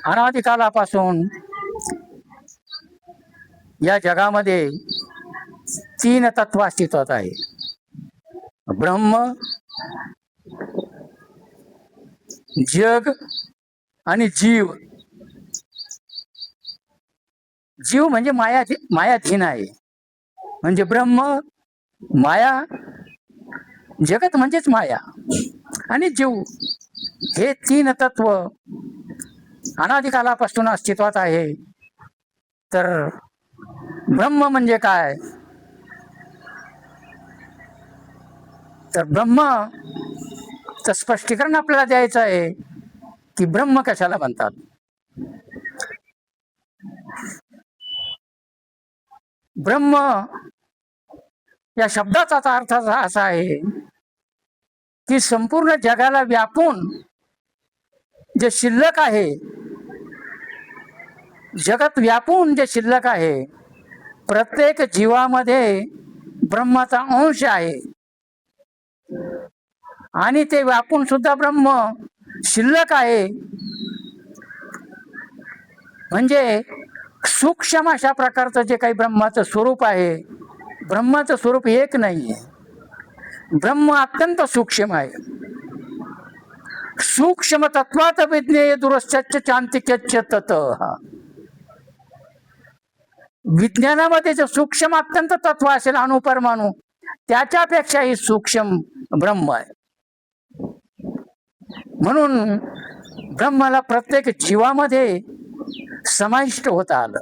अनादिकालापासून या जगामध्ये तीन तत्व अस्तित्वात आहे. ब्रह्म, जग आणि जीव. जीव म्हणजे मायाधीन आहे. म्हणजे ब्रह्म, माया, जगत म्हणजेच माया आणि जीव, हे तीन तत्व अनादिकालापासून अस्तित्वात आहे. तर ब्रह्म म्हणजे काय? तर ब्रह्मचं स्पष्टीकरण आपल्याला द्यायचं आहे की ब्रह्म कशाला म्हणतात. ब्रह्म या शब्दाचा अर्थ असा आहे की संपूर्ण जगाला व्यापून जे शिल्लक आहे, जगत व्यापून जे शिल्लक आहे, प्रत्येक जीवामध्ये ब्रह्माचा अंश आहे आणि ते व्यापून सुद्धा ब्रह्म शिल्लक आहे. म्हणजे सूक्ष्म अशा प्रकारचं जे काही ब्रह्माचं स्वरूप आहे, ब्रह्माचं स्वरूप एक नाही आहे. ब्रह्म अत्यंत सूक्ष्म आहे. सूक्ष्म तत्वात विज्ञेय दुरश्च चांतिक्यच्च तत. विज्ञानामध्ये जे सूक्ष्म अत्यंत तत्व असेल अणुपरमाणू, त्याच्यापेक्षाही सूक्ष्म ब्रह्म आहे. म्हणून ब्रह्माला प्रत्येक जीवामध्ये समाविष्ट होता आलं.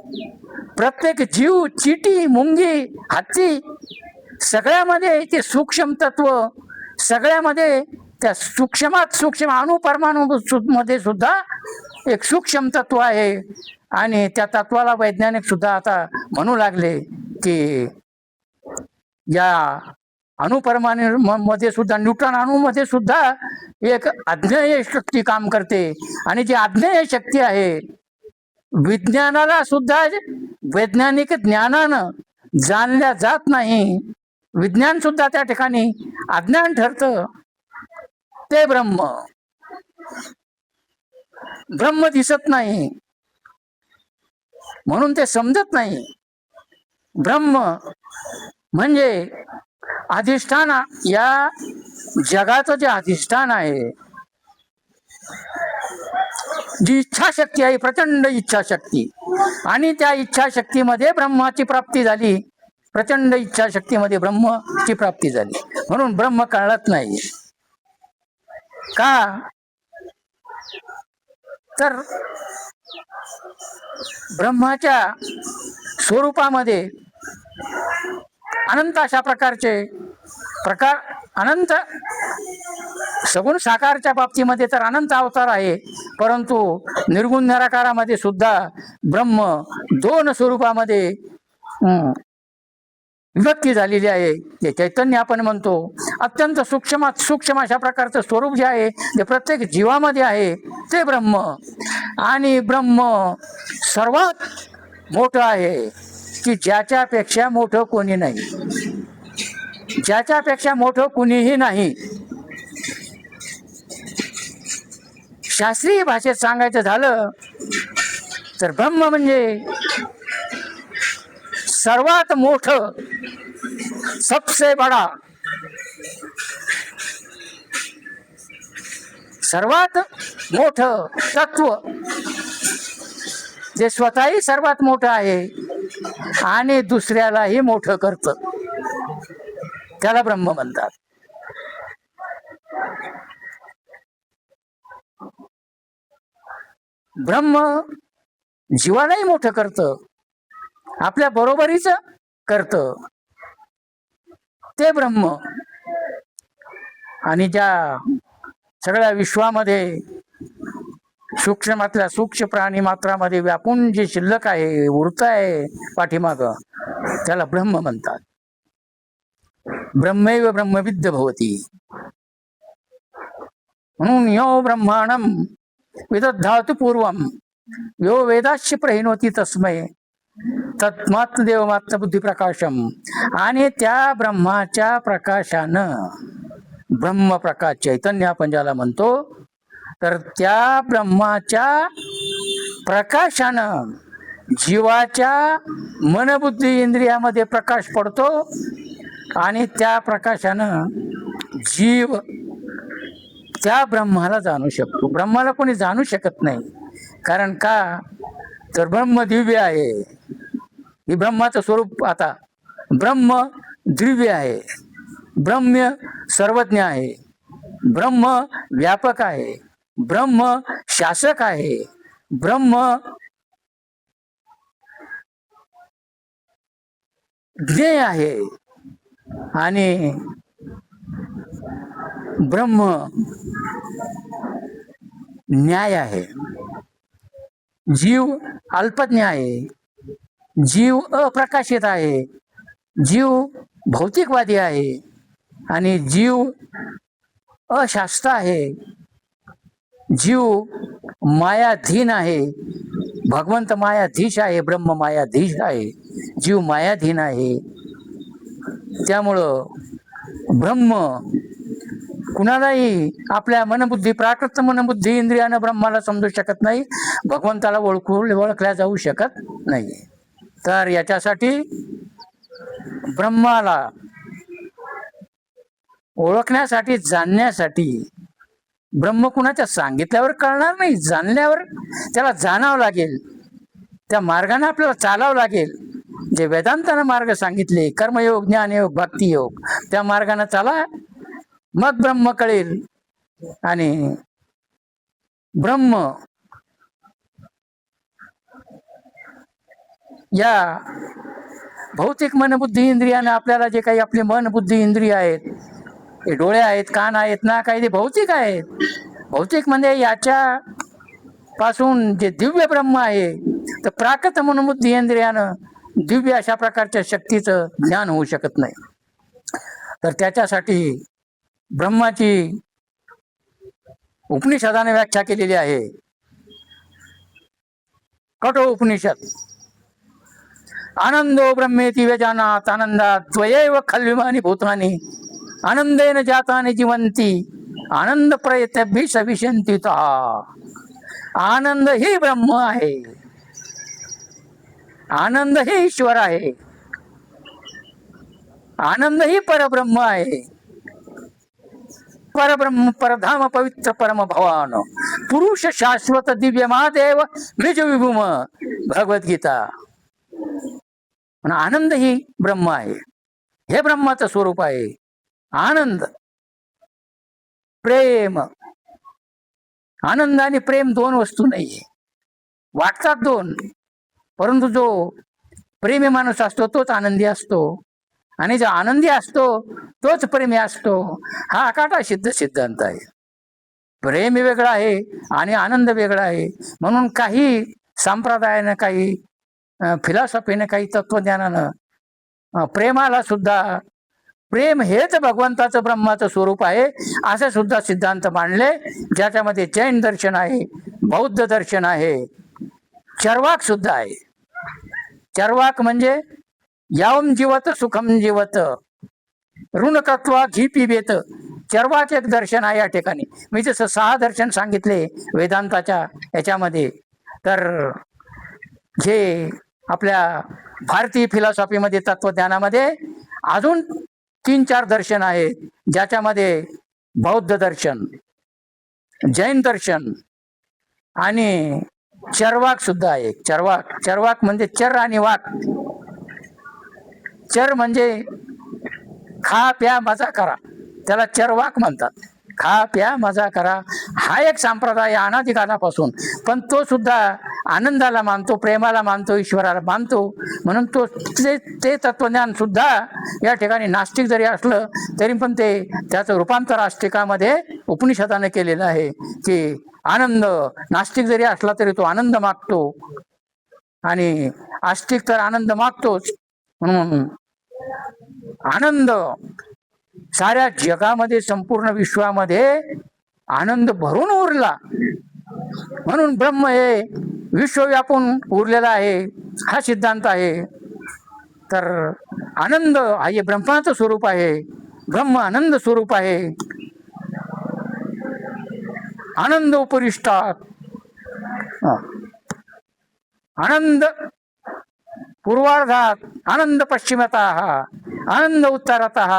प्रत्येक जीव, चीटी, मुंगी, हत्ती, सगळ्यामध्ये ते सूक्ष्म तत्व, सगळ्यामध्ये त्या सूक्ष्मात सूक्ष्म अणुपरमाणू मध्ये सुद्धा एक सूक्ष्म तत्व आहे. आणि त्या तत्वाला वैज्ञानिक सुद्धा आता म्हणू लागले की या अणुपरमाणू मध्ये सुद्धा, न्यूट्रॉन अणूमध्ये सुद्धा एक अज्ञेय शक्ती काम करते. आणि जी अज्ञेय शक्ती आहे, विज्ञानाला सुद्धा वैज्ञानिक ज्ञानानं जाणल्या जात नाही. विज्ञान सुद्धा त्या ठिकाणी अज्ञान ठरतं. ते ब्रह्म. ब्रह्म दिसत नाही म्हणून ते समजत नाही. ब्रह्म म्हणजे अधिष्ठान, या जगाचं जे अधिष्ठान आहे, जी इच्छाशक्ती आहे, प्रचंड इच्छाशक्ती, आणि त्या इच्छाशक्तीमध्ये ब्रह्माची प्राप्ती झाली. प्रचंड इच्छाशक्तीमध्ये ब्रह्माची प्राप्ती झाली म्हणून ब्रह्म कळत नाही. का? तर ब्रह्माच्या स्वरूपामध्ये अनंत अशा प्रकारचे प्रकार, अनंत सगुण साकारच्या बाबतीमध्ये तर अनंत अवतार आहे, परंतु निर्गुण निराकारामध्ये सुद्धा ब्रह्म दोन स्वरूपामध्ये विभक्ती झालेली आहे. जे चैतन्य आपण म्हणतो, अत्यंत सूक्ष्मात सूक्ष्म अशा प्रकारचं स्वरूप जे आहे, जे प्रत्येक जीवामध्ये आहे, ते ब्रह्म. आणि ब्रह्म सर्वात मोठं आहे की ज्याच्यापेक्षा मोठं कोणी नाही, ज्याच्यापेक्षा मोठं कुणीही नाही. शास्त्रीय भाषेत सांगायचं झालं तर ब्रह्म म्हणजे सर्वात मोठं, सबसे बडा, सर्वात मोठं तत्व, जे स्वतःही सर्वात मोठं आहे आणि दुसऱ्यालाही मोठं करतं, त्याला ब्रह्म म्हणतात. ब्रह्म जीवालाही मोठं करतं, आपल्या बरोबरीच करतं, ते ब्रह्म. आणि ज्या सगळ्या विश्वामध्ये सूक्ष्मातल्या सूक्ष्म प्राणी मात्रामध्ये व्यापून जे शिल्लक आहे, उरत आहे पाठीमाग, त्याला ब्रह्म म्हणतात. ब्रह्मैव ब्रह्मविद् भवति. म्हणून यो ब्रह्माणं विदधातु पूर्वं यो वेदाश्च प्रहिणोति तस्मै तत्मात्म देवमात्म बुद्धी प्रकाशम. आणि त्या ब्रह्माच्या प्रकाशानं, ब्रह्म प्रकाश चैतन्य आपण ज्याला म्हणतो, तर त्या ब्रह्माच्या प्रकाशानं जीवाच्या मनबुद्धी इंद्रियामध्ये प्रकाश पडतो आणि त्या प्रकाशानं जीव त्या ब्रह्माला जाणू शकतो. ब्रह्माला कोणी जाणू शकत नाही. कारण का तर ब्रह्म दिव्य आहे. हे ब्रह्माचं स्वरूप. आता ब्रह्म दिव्य आहे, ब्रह्म सर्वज्ञ आहे, ब्रह्म व्यापक आहे, ब्रह्म शासक आहे, ब्रह्म ज्ञेय आहे आणि ब्रह्म न्याय आहे. जीव अल्पज्ञ आहे, जीव अप्रकाशित आहे, जीव भौतिकवादी आहे आणि जीव अशास्त्र आहे, जीव मायाधीन आहे. भगवंत मायाधीश आहे, ब्रह्म मायाधीश आहे, जीव मायाधीन आहे. त्यामुळं ब्रह्म कुणालाही आपल्या मनबुद्धी प्राकृत मनबुद्धी इंद्रियानं ब्रह्माला समजू शकत नाही, भगवंताला ओळखल्या जाऊ शकत नाही. तर याच्यासाठी ब्रह्माला ओळखण्यासाठी, जाणण्यासाठी ब्रह्म कुणाच्या सांगितल्यावर कळणार नाही, जाणल्यावर त्याला जाणावं लागेल. त्या मार्गाने आपल्याला चालावं लागेल. जे वेदांतानं मार्ग सांगितले, कर्मयोग, ज्ञानयोग, भक्तियोग, त्या मार्गाने चाला, मग ब्रह्म कळेल. आणि ब्रह्म या भौतिक मनबुद्धी इंद्रियाने आपल्याला जे काही आपले मन बुद्धी इंद्रिय आहेत, हे डोळे आहेत, कान आहेत, नाक आहे, ते भौतिक आहेत. भौतिक म्हणजे याच्या पासून जे दिव्य ब्रह्म आहे, तर प्राकृत मनोबुद्धी इंद्रियानं दिव्य अशा प्रकारच्या शक्तीचं ज्ञान होऊ शकत नाही. तर त्याच्यासाठी ब्रह्माची उपनिषदाने व्याख्या केलेली आहे. कठोर उपनिषद. आनंदो ब्रह्मेति व्यजानात आनंदात त्वयैव खल्विमानि भूतानि आनंदेन जातानि जीवन्ति आनंद प्रयत्नभिः सविशन्ति ता. आनंद ही ब्रह्म आहे, आनंद ही ईश्वर आहे, आनंद ही परब्रह्म आहे. परब्रह्म परधाम पवित्र परम भवान पुरुष शाश्वत दिव्य महादेव निज विभूम. भगवद्गीता. आनंद ही ब्रह्म आहे, हे ब्रह्माचं स्वरूप आहे. आनंद, प्रेम. आनंद आणि प्रेम दोन वस्तू नाहीये, वाटतात दोन, परंतु जो प्रेमी माणूस असतो तोच आनंदी असतो आणि जो आनंदी असतो तोच प्रेमी असतो. हा अकाटा सिद्ध सिद्धांत आहे. प्रेम वेगळा आहे आणि आनंद वेगळा आहे. म्हणून काही संप्रदायानं, काही फिलॉसॉफीनं, काही तत्वज्ञानानं प्रेमाला सुद्धा, प्रेम हेच भगवंताचं ब्रह्माचं स्वरूप आहे असे सुद्धा सिद्धांत मांडले. ज्याच्यामध्ये जैन दर्शन आहे, बौद्ध दर्शन आहे, चर्वाक सुद्धा आहे. चर्वाक म्हणजे यावम जीवत सुखम जीवत ऋणकत्वा घी पिबेत. चर्वाक एक दर्शन आहे या ठिकाणी. मी जसं 6 दर्शन सांगितले वेदांताच्या याच्यामध्ये, तर जे आपल्या भारतीय फिलॉसॉफीमध्ये, तत्वज्ञानामध्ये अजून 3-4 दर्शन आहेत, ज्याच्यामध्ये बौद्ध दर्शन, जैन दर्शन आणि चर्वाक सुद्धा आहे. चर्वाक म्हणजे चर आणि वाक. चर म्हणजे खा प्या मजा करा, त्याला चर्वाक म्हणतात. खा प्या मजा करा हा एक संप्रदाय अनादिकालापासून, पण तो सुद्धा आनंदाला मानतो, प्रेमाला मानतो, ईश्वराला मानतो. म्हणून तो ते तत्वज्ञान सुद्धा या ठिकाणी नास्तिक जरी असलं तरी पण ते त्याचं रूपांतर आस्तिकामध्ये उपनिषदाने केलेलं आहे की आनंद, नास्तिक जरी असला तरी तो आनंद मागतो आणि आस्तिक तर आनंद मागतोच. म्हणून आनंद साऱ्या जगामध्ये, संपूर्ण विश्वामध्ये आनंद भरून उरला. म्हणून ब्रह्म हे विश्व व्यापून उरलेला आहे, हा सिद्धांत आहे. तर आनंद हा हे ब्रह्माचं स्वरूप आहे, ब्रह्म आनंद स्वरूप आहे. आनंद उपरिष्टात आनंद पूर्वार्धात, आनंद पश्चिमतः, आनंद उत्तरतः,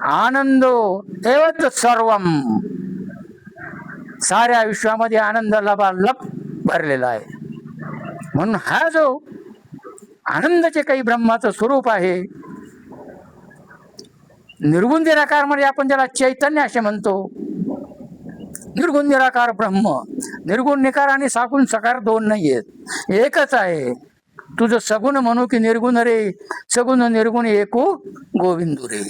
आनंदो एवच सर्वम. साऱ्या विश्वामध्ये आनंद लबालब भरलेला आहे. म्हणून हा जो आनंदाचे काही ब्रह्माचं स्वरूप आहे, निर्गुण निराकार म्हणजे आपण ज्याला चैतन्य असे म्हणतो. निर्गुण निराकार ब्रह्म, निर्गुण निकार आणि सागुण सकार दोन नाही आहेत, एकच आहे. तुझं सगुण म्हणू की निर्गुण रे, सगुण निर्गुण एको गोविंदू रे.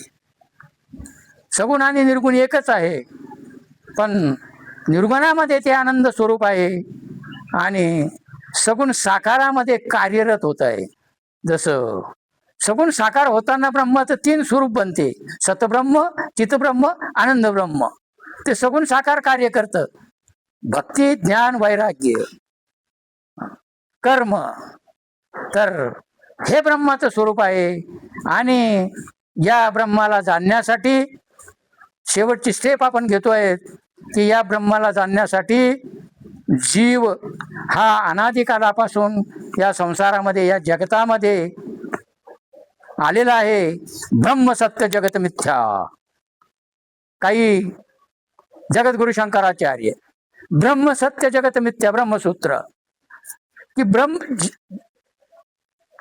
सगुण आणि निर्गुण एकच आहे, पण निर्गुणामध्ये ते आनंद स्वरूप आहे आणि सगुण साकारामध्ये कार्यरत होत आहे. जसं सगुण साकार होताना ब्रह्माचं 3 स्वरूप बनते, सतब्रह्म, चितब्रह्म, आनंद ब्रह्म. ते सगुण साकार कार्य करतं. भक्ती, ज्ञान, वैराग्य, कर्म, तर हे ब्रह्माचं स्वरूप आहे. आणि या ब्रह्माला जाणण्यासाठी शेवटची स्टेप आपण घेतोय की या ब्रह्माला जाणण्यासाठी जीव हा अनादिकालापासून या संसारामध्ये, या जगतामध्ये आलेला आहे. ब्रह्म सत्य जगत मिथ्या. काही जगद्गुरु शंकराचार्य ब्रह्म सत्य जगत मिथ्या ब्रह्मसूत्र, की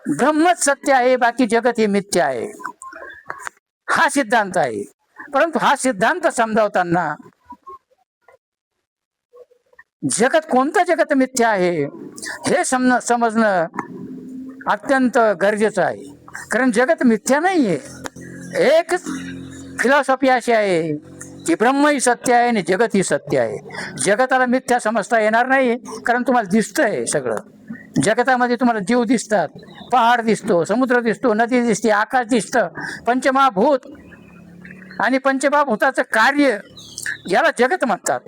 ब्रह्मच सत्य आहे, बाकी जगत हे मिथ्या आहे, हा सिद्धांत आहे. परंतु हा सिद्धांत समजावताना जगत कोणतं जगत मिथ्या आहे हे समजणं अत्यंत गरजेचं आहे. कारण जगत मिथ्या नाहीये. एक फिलॉसॉफी अशी आहे की ब्रह्म ही सत्य आहे आणि जगत ही सत्य आहे. जगताला मिथ्या समजता येणार नाही, कारण तुम्हाला दिसतंय सगळं. जगतामध्ये तुम्हाला जीव दिसतात, पहाड दिसतो, समुद्र दिसतो, नदी दिसते, आकाश दिसतं, पंचमहाभूत आणि पंचमहाभूताचं कार्य याला जगत म्हणतात.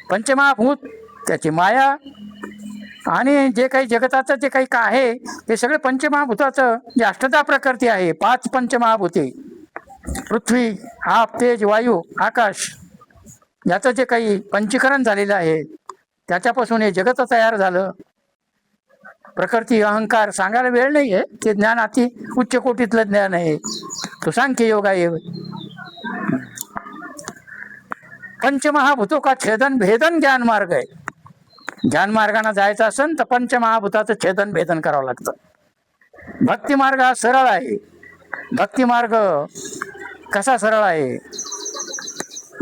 पंचमहाभूत त्याची माया आणि जे काही जगताचं जे काही आहे ते सगळे पंचमहाभूताचं जे अष्टधा प्रकृती आहे, 5 पंचमहाभूते, पृथ्वी, आप, तेज, वायू, आकाश, याचं जे काही पंचीकरण झालेलं आहे त्याच्यापासून हे जगत तयार झालं. प्रकृती, अहंकार सांगायला वेळ नाही आहे, ते ज्ञान अति उच्च कोटीतलं ज्ञान आहे. तो सांख्य योग आहे. पंचमहाभूतो का छेदन भेदन ज्ञान मार्ग आहे. ज्ञान मार्गाने जायचं असेल तर पंचमहाभूताचं छेदन भेदन करावं लागतं. भक्ती मार्ग हा सरळ आहे. भक्ती मार्ग कसा सरळ आहे?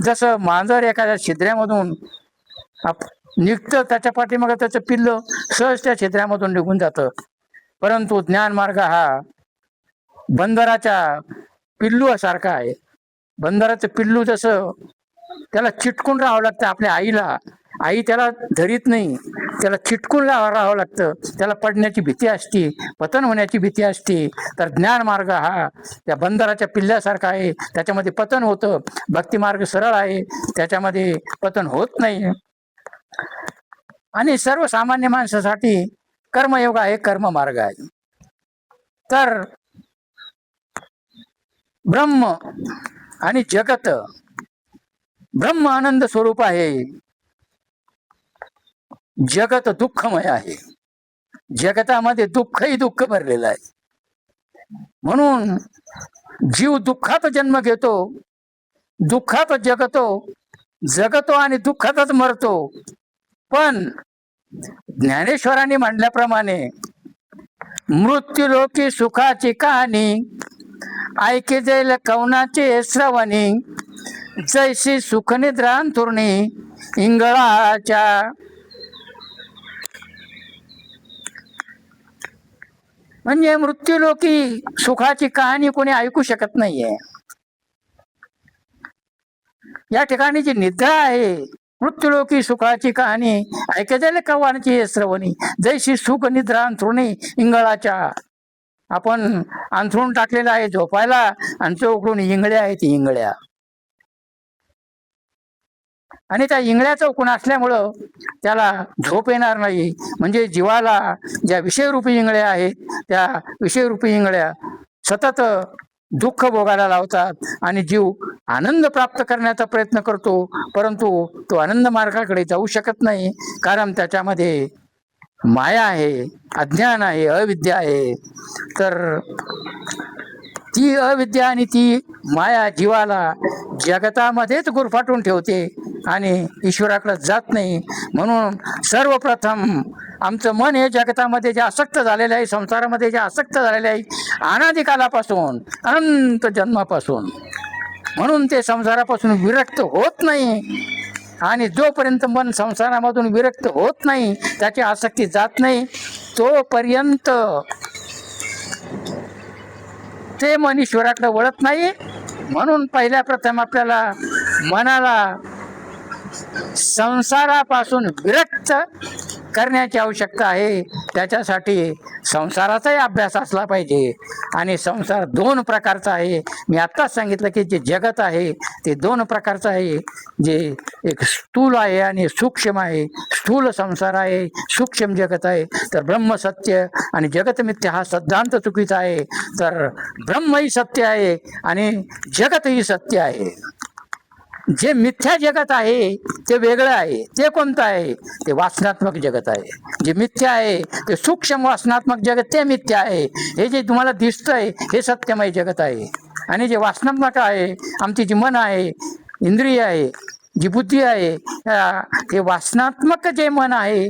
जसं मांजर एखाद्या छिद्र्यामधून निघतं, त्याच्या पाठीमागं त्याचं पिल्लं सहज त्या छिद्र्यामधून निघून जातं. परंतु ज्ञान मार्ग हा बंदराच्या पिल्लू सारखा आहे. बंदराचं पिल्लू जसं त्याला चिटकून राहावं लागतं आपल्या आईला, आई त्याला धरीत नाही, त्याला चिटकून राहावं लागतं. त्याला पडण्याची भीती असते, पतन होण्याची भीती असते. तर ज्ञान मार्ग हा त्या बंदराच्या पिल्ल्यासारखा आहे, त्याच्यामध्ये पतन होतं. भक्ती मार्ग सरळ आहे, त्याच्यामध्ये पतन होत नाही. आणि सर्वसामान्य माणसासाठी कर्मयोग आहे, कर्म मार्ग आहे. तर ब्रह्म आणि जगत, ब्रह्म आनंद स्वरूप आहे, जगत दुःखमय आहे. जगतामध्ये दुःखही दुःख भरलेलं आहे. म्हणून जीव दुःखात जन्म घेतो, दुःखात जगतो आणि दुःखातच मरतो. पण ज्ञानेश्वरांनी म्हटल्याप्रमाणे मृत्यूलोकी सुखाची कहाणी ऐके जाईल कवनाचे श्रवणी, जैसी सुखनिद्रा अंथरुणी इंगळाच्या. म्हणजे मृत्यूलोकी सुखाची कहाणी कोणी ऐकू शकत नाहीये. या ठिकाणी जी निद्रा आहे, मृत्यूलोकी सुखाची कहाणी ऐकायला कवानाची श्रवणी, जैशी सुख निद्रा अंथरुणी इंगळाच्या. आपण अंथरून टाकलेलं आहे झोपायला आणि चौकडून इंगळ्या आहेत, इंगळ्या. आणि त्या इंगळ्या चौकून असल्यामुळं त्याला झोप येणार नाही. म्हणजे जीवाला ज्या विषयरूपी इंगळ्या आहेत, त्या विषयरूपी इंगळ्या सतत दुःख भोगायला लावतात आणि जीव आनंद प्राप्त करण्याचा प्रयत्न करतो, परंतु तो आनंद मार्गाकडे जाऊ शकत नाही. कारण त्याच्यामध्ये माया आहे, अज्ञान आहे, अविद्या आहे. तर ती अविद्या आणि ती माया जीवाला जगतामध्येच गुरफाटून ठेवते आणि ईश्वराकडे जात नाही. म्हणून सर्वप्रथम आमचं मन हे जगतामध्ये जे आसक्त झालेलं आहे, संसारामध्ये जे आसक्त झालेलं आहे अनादिकालापासून, अनंत जन्मापासून, म्हणून ते संसारापासून विरक्त होत नाही. आणि जोपर्यंत मन संसारामधून विरक्त होत नाही, त्याची आसक्ती जात नाही, तोपर्यंत ते मन ईश्वराकडे वळत नाही. म्हणून पहिल्या प्रथम आपल्याला मनाला संसारापासून विरक्त करण्याची आवश्यकता आहे. त्याच्यासाठी संसाराचाही अभ्यास असला पाहिजे. आणि संसार दोन प्रकारचा आहे. मी आत्ताच सांगितलं की जे जगत आहे ते दोन प्रकारचं आहे. जे एक स्थूल आहे आणि सूक्ष्म आहे. स्थूल संसार आहे, सूक्ष्म जगत आहे. तर ब्रह्म सत्य आणि जगत मिथ्या हा सिद्धांत चुकीचा आहे. तर ब्रह्मही सत्य आहे आणि जगतही सत्य आहे. जे मिथ्या जगत आहे ते वेगळं आहे. ते कोणतं आहे? ते वासनात्मक जगत आहे. जे मिथ्या आहे ते सूक्ष्म वासनात्मक जगत ते मिथ्या आहे. हे जे तुम्हाला दिसतंय हे सत्यमय जगत आहे. आणि जे वासनात्मक आहे, आमची जी मन आहे, इंद्रिय आहे, जी बुद्धी आहे, हे वासनात्मक जे मन आहे,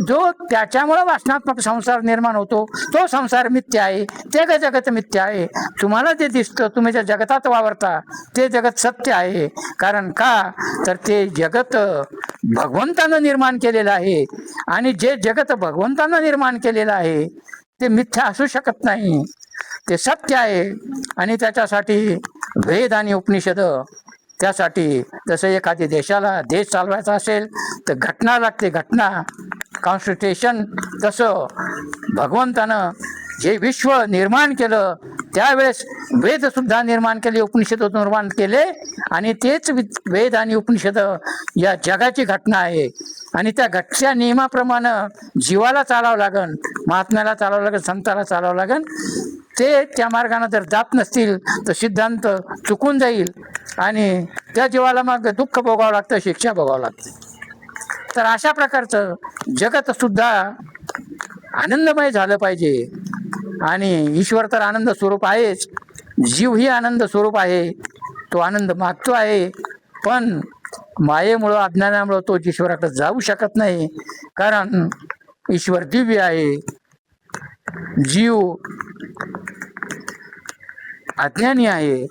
जो त्याच्यामुळं वासनात्मक संसार निर्माण होतो, तो संसार मिथ्या आहे. ते जगत मिथ्या आहे. तुम्हाला जे दिसतं, तुम्ही ज्या जगतात वावरता ते जगत सत्य आहे. कारण का? तर ते जगत भगवंतानं निर्माण केलेलं आहे. आणि जे जगत भगवंतानं निर्माण केलेलं आहे ते मिथ्या असू शकत नाही. ते सत्य आहे. आणि त्याच्यासाठी वेद आणि उपनिषद, त्यासाठी जसं एखाद्या देशाला देश चालवायचा असेल तर घटना लागते, घटना, कॉन्स्टिट्यूशन. तसं भगवंतानं जे विश्व निर्माण केलं त्यावेळेस वेदसुद्धा निर्माण केले, उपनिषद निर्माण केले. आणि तेच वेद आणि उपनिषद या जगाची घटना आहे. आणि त्या घटच्या नियमाप्रमाणे जीवाला चालावं लागन, महात्म्याला चालावं लागेल, संताला चालावं लागेल. ते त्या मार्गाने जर जात नसतील तर सिद्धांत चुकून जाईल आणि त्या जीवाला मग दुःख भोगावं लागतं, शिक्षा भोगावं लागते. तर अशा प्रकारचं जगत सुद्धा आनंदमय झालं पाहिजे. आणि ईश्वर तर आनंद स्वरूप आहेच, जीवही आनंद स्वरूप आहे. तो आनंद मागतो आहे, पण मायेमुळं, अज्ञानामुळं तो ईश्वराकडे जाऊ शकत नाही. कारण ईश्वर दिव्य आहे, जीव अज्ञानी आहे.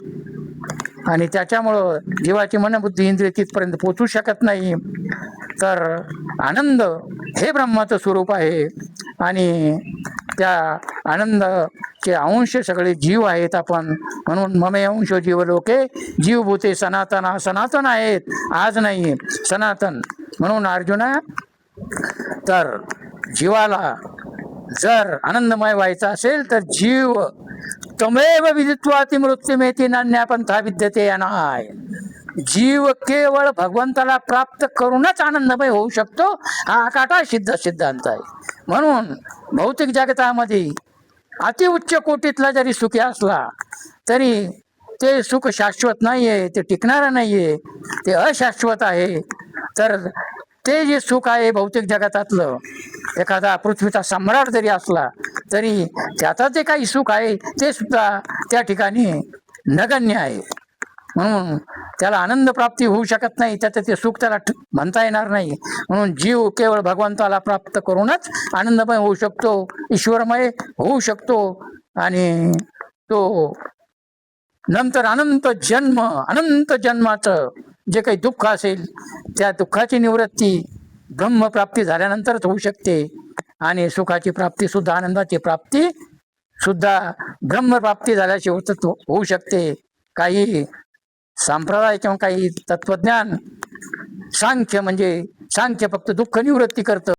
आणि त्याच्यामुळं जीवाची मनबुद्धी इंद्रिय तिथपर्यंत पोचू शकत नाही. तर आनंद हे ब्रह्माचं स्वरूप आहे. आणि त्या आनंदाचे अंश सगळे जीव आहेत आपण. म्हणून ममे अंश जीव लोके जीवभूते सनातना. सनातन आहेत, आज नाही, सनातन. म्हणून अर्जुना, तर जीवाला जर आनंदमय व्हायचा असेल तर जीव तमेव विदित्वाति मृत्युमेति नान्या पंथा विद्यते अनाय. जीव केवळ भगवंताला प्राप्त करूनच आनंदमय होऊ शकतो, हा अकाटा सिद्धांत आहे. म्हणून भौतिक जगतामध्ये अतिउच्च कोटीतला जरी सुखी असला तरी ते सुख शाश्वत नाही आहे, ते टिकणारं नाही आहे, ते अशाश्वत आहे. तर ते जे सुख आहे भौतिक जगतातलं, एखादा पृथ्वीचा सम्राट जरी असला तरी त्याचं जे काही सुख आहे ते सुद्धा त्या ठिकाणी नगण्य आहे. म्हणून त्याला आनंद प्राप्ती होऊ शकत नाही, त्याचं ते सुख त्याला म्हणता येणार नाही. म्हणून जीव केवळ भगवंताला प्राप्त करूनच आनंदमय होऊ शकतो, ईश्वरमय होऊ शकतो. आणि तो नंतर अनंत जन्माचं जे काही दुःख असेल त्या दुःखाची निवृत्ती ब्रह्मप्राप्ती झाल्यानंतरच होऊ शकते. आणि सुखाची प्राप्ती सुद्धा, आनंदाची प्राप्ती सुद्धा ब्रह्मप्राप्ती झाल्याशिवाय होऊ शकते. काही संप्रदाय किंवा काही तत्वज्ञान सांख्य म्हणजे सांख्य फक्त दुःख निवृत्ती करतं.